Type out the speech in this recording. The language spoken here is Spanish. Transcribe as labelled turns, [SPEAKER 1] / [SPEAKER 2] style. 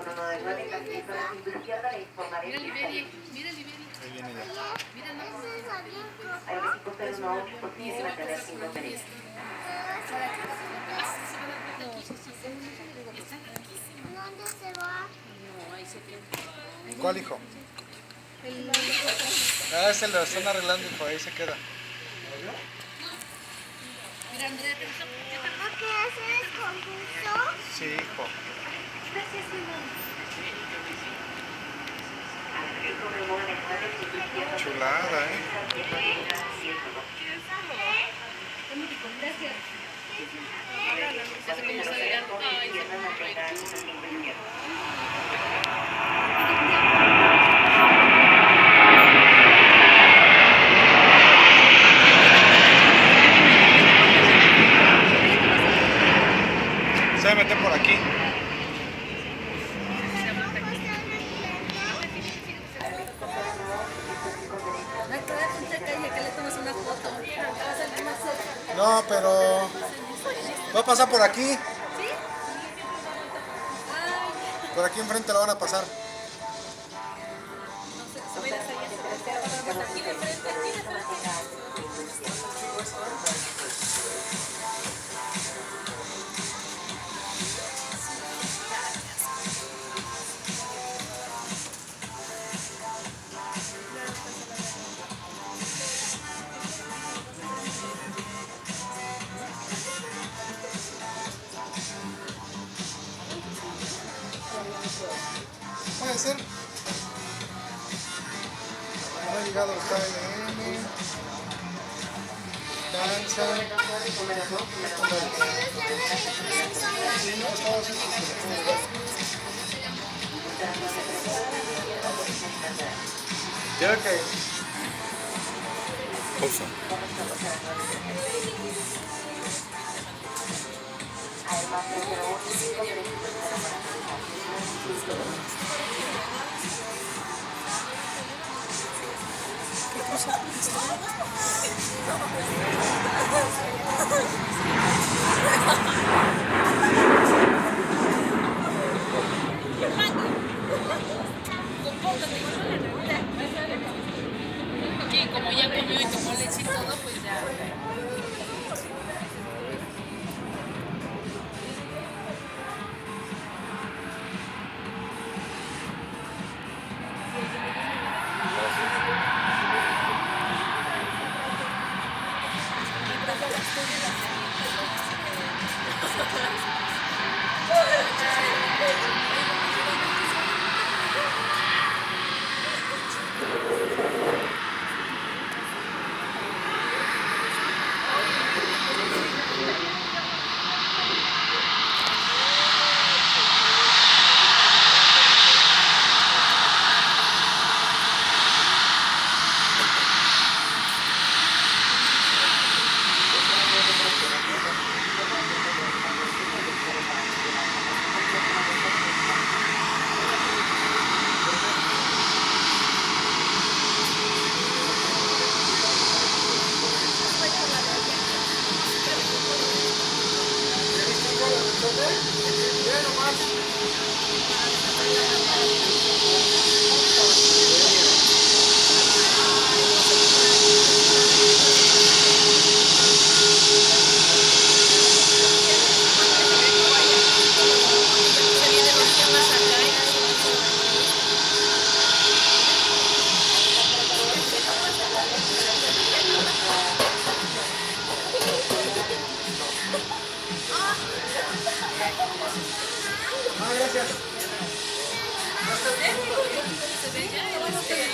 [SPEAKER 1] con uno de 9 casi con la cintura izquierda le informaré
[SPEAKER 2] Mira
[SPEAKER 1] que
[SPEAKER 2] el
[SPEAKER 1] está
[SPEAKER 2] Iberi,
[SPEAKER 1] listo.
[SPEAKER 2] mira el Iberi.
[SPEAKER 3] Ahí viene ya.
[SPEAKER 2] Mira el mapa.
[SPEAKER 1] Al México 018 por
[SPEAKER 2] Y
[SPEAKER 1] fin
[SPEAKER 2] se va a
[SPEAKER 1] mantener
[SPEAKER 2] pasar
[SPEAKER 1] sin
[SPEAKER 2] por aquí
[SPEAKER 1] referencia.
[SPEAKER 2] esto. Se va a dar vuelta aquí. Está riquísimo.
[SPEAKER 4] ¿Dónde se va?
[SPEAKER 2] No, ahí se queda.
[SPEAKER 3] ¿Cuál hijo? Ah, ese lo están arreglando, hijo. Ahí se queda.
[SPEAKER 2] Mira, Andrea, ¿te gusta?
[SPEAKER 4] ¿A qué haces concurso?
[SPEAKER 3] Sí, hijo. Chulada, ¿eh?
[SPEAKER 2] Ya se comenzó a agregar. Ay, se fue.
[SPEAKER 3] Se va a meter por aquí. No, pero va a pasar por aquí. Por aquí enfrente lo van a pasar. Puede ser. No ha llegado el KLM. Danza. Creo que... Pausa.
[SPEAKER 2] Sí, como ya comió y tomó leche y todo, pues ya.
[SPEAKER 3] Ah, gracias.
[SPEAKER 2] Se ve ya.